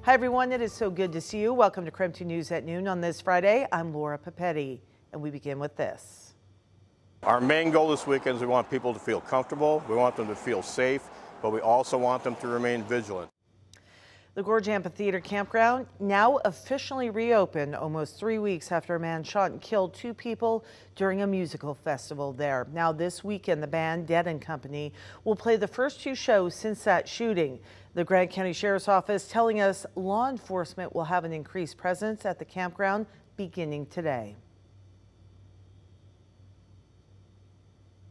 Hi everyone, it is so good to see you. Welcome to KREM 2 News at noon on this Friday. I'm Laura Papetti, and we begin with this. Our main goal this weekend is we want people to feel comfortable, we want them to feel safe, but we also want them to remain vigilant. The Gorge Amphitheater campground now officially reopened almost 3 weeks after a man shot and killed 2 people during a musical festival there. Now this weekend, the band Dead & Company will play the first 2 shows since that shooting. The Grant County Sheriff's Office telling us law enforcement will have an increased presence at the campground beginning today.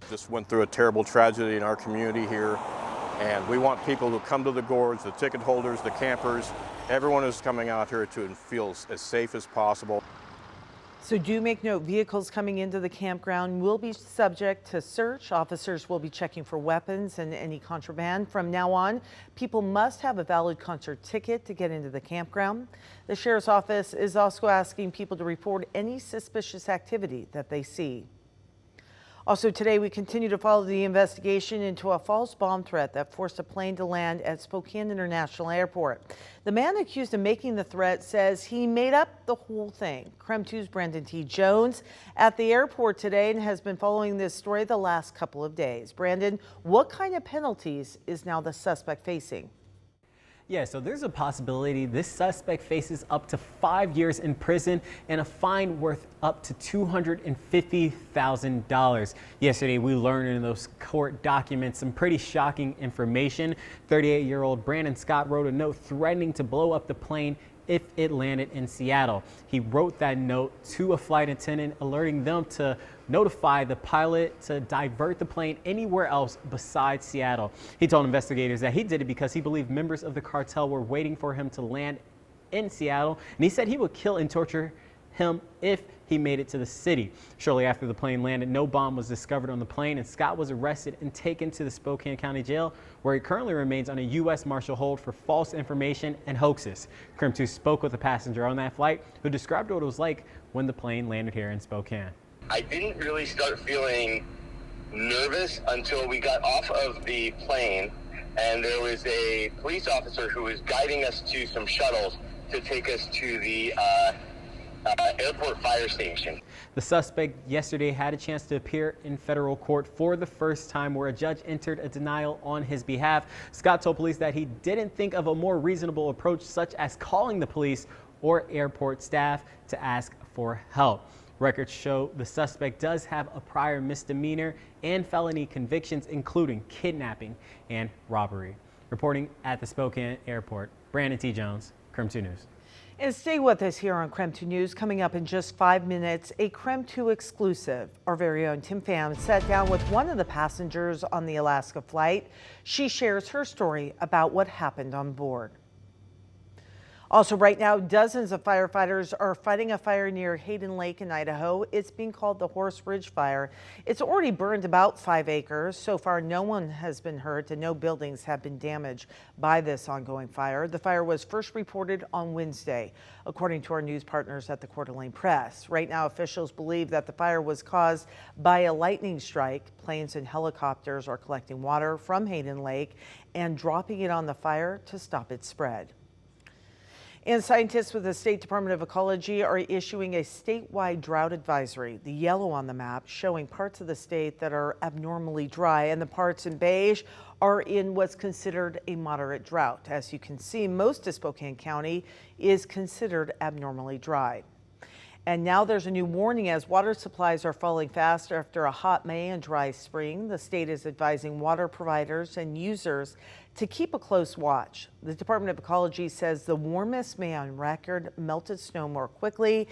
Just went through a terrible tragedy in our community here, and we want people to come to the Gorge, the ticket holders, the campers, everyone who's coming out here to feel as safe as possible. So do make note, vehicles coming into the campground will be subject to search. Officers will be checking for weapons and any contraband. From now on, people must have a valid concert ticket to get into the campground. The Sheriff's Office is also asking people to report any suspicious activity that they see. Also today, we continue to follow the investigation into a false bomb threat that forced a plane to land at Spokane International Airport. The man accused of making the threat says he made up the whole thing. KREM 2's Brandon T. Jones at the airport today and has been following this story the last couple of days. Brandon, what kind of penalties is now the suspect facing? Yeah, so there's a possibility this suspect faces up to 5 years in prison and a fine worth up to $250,000. Yesterday, we learned in those court documents some pretty shocking information. 38-year-old Brandon Scott wrote a note threatening to blow up the plane if it landed in Seattle. He wrote that note to a flight attendant, alerting them to notify the pilot to divert the plane anywhere else besides Seattle. He told investigators that he did it because he believed members of the cartel were waiting for him to land in Seattle, and he said he would kill and torture him if he made it to the city. Shortly after the plane landed, no bomb was discovered on the plane, and Scott was arrested and taken to the Spokane County Jail, where he currently remains on a U.S. Marshal hold for false information and hoaxes. KREM 2 spoke with a passenger on that flight who described what it was like when the plane landed here in Spokane. I didn't really start feeling nervous until we got off of the plane, and there was a police officer who was guiding us to some shuttles to take us to the airport fire station. The suspect yesterday had a chance to appear in federal court for the first time, where a judge entered a denial on his behalf. Scott told police that he didn't think of a more reasonable approach, such as calling the police or airport staff to ask for help. Records show the suspect does have a prior misdemeanor and felony convictions, including kidnapping and robbery. Reporting at the Spokane airport, Brandon T. Jones, KREM 2 News. And stay with us here on KREM 2 News. Coming up in just 5 minutes, a KREM 2 exclusive. Our very own Tim Pham sat down with one of the passengers on the Alaska flight. She shares her story about what happened on board. Also right now, dozens of firefighters are fighting a fire near Hayden Lake in Idaho. It's being called the Horse Ridge Fire. It's already burned about 5 acres. So far, no one has been hurt and no buildings have been damaged by this ongoing fire. The fire was first reported on Wednesday, according to our news partners at the Coeur d'Alene Press. Right now, officials believe that the fire was caused by a lightning strike. Planes and helicopters are collecting water from Hayden Lake and dropping it on the fire to stop its spread. And scientists with the State Department of Ecology are issuing a statewide drought advisory. The yellow on the map showing parts of the state that are abnormally dry, and the parts in beige are in what's considered a moderate drought. As you can see, most of Spokane County is considered abnormally dry. And now there's a new warning as water supplies are falling fast after a hot May and dry spring. The state is advising water providers and users to keep a close watch. The Department of Ecology says the warmest May on record melted snow more quickly,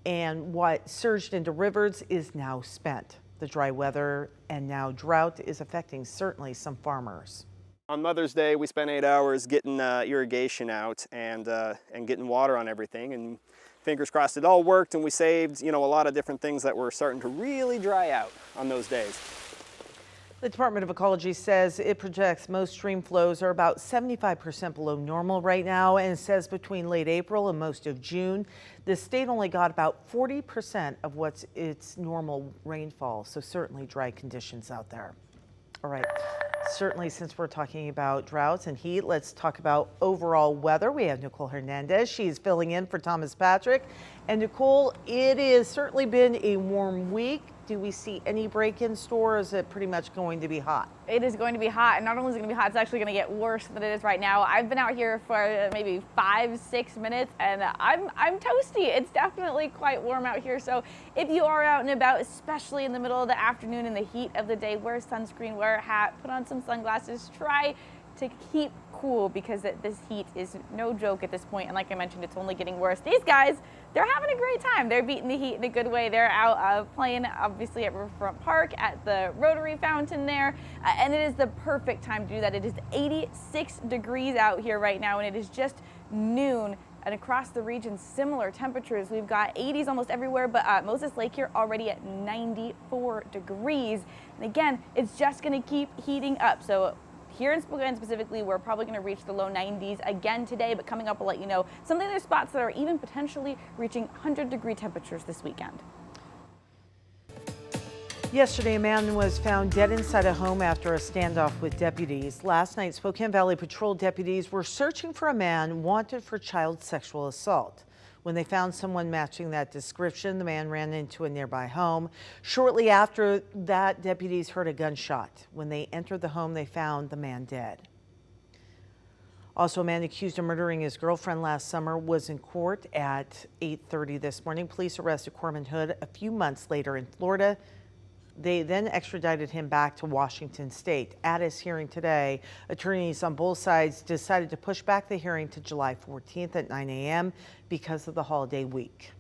and what surged into rivers is now spent. The dry weather and now drought is affecting certainly some farmers. On Mother's Day, we spent 8 hours getting irrigation out and getting water on everything, and fingers crossed it all worked, and we saved, a lot of different things that were starting to really dry out on those days. The Department of Ecology says it projects most stream flows are about 75% below normal right now, and says between late April and most of June, the state only got about 40% of what's its normal rainfall, so certainly dry conditions out there. All right. Certainly, since we're talking about droughts and heat, let's talk about overall weather. We have Nicole Hernandez. She's filling in for Thomas Patrick. And Nicole, it has certainly been a warm week. Do we see any break in store, or is it pretty much going to be hot? It is going to be hot, and not only is it going to be hot, it's actually going to get worse than it is right now. I've been out here for maybe 5-6 minutes, and I'm toasty. It's definitely quite warm out here, so if you are out and about, especially in the middle of the afternoon in the heat of the day, wear sunscreen, wear a hat, put on some sunglasses, try to keep cool, because this heat is no joke at this point, and like I mentioned, it's only getting worse. These guys, they're having a great time. They're beating the heat in a good way. They're out playing, obviously, at Riverfront Park, at the Rotary Fountain there, and it is the perfect time to do that. It is 86 degrees out here right now, and it is just noon. And across the region, similar temperatures. We've got 80s almost everywhere, but Moses Lake here already at 94 degrees. And again, it's just going to keep heating up. So here in Spokane specifically, we're probably going to reach the low 90s again today, but coming up, we'll let you know. Some of the other spots that are even potentially reaching 100-degree temperatures this weekend. Yesterday, a man was found dead inside a home after a standoff with deputies. Last night, Spokane Valley Patrol deputies were searching for a man wanted for child sexual assault. When they found someone matching that description, the man ran into a nearby home. Shortly after that, deputies heard a gunshot. When they entered the home, they found the man dead. Also, a man accused of murdering his girlfriend last summer was in court at 8:30 this morning. Police arrested Corman Hood a few months later in Florida. They then extradited him back to Washington State. At his hearing today, attorneys on both sides decided to push back the hearing to July 14th at 9 a.m. because of the holiday week.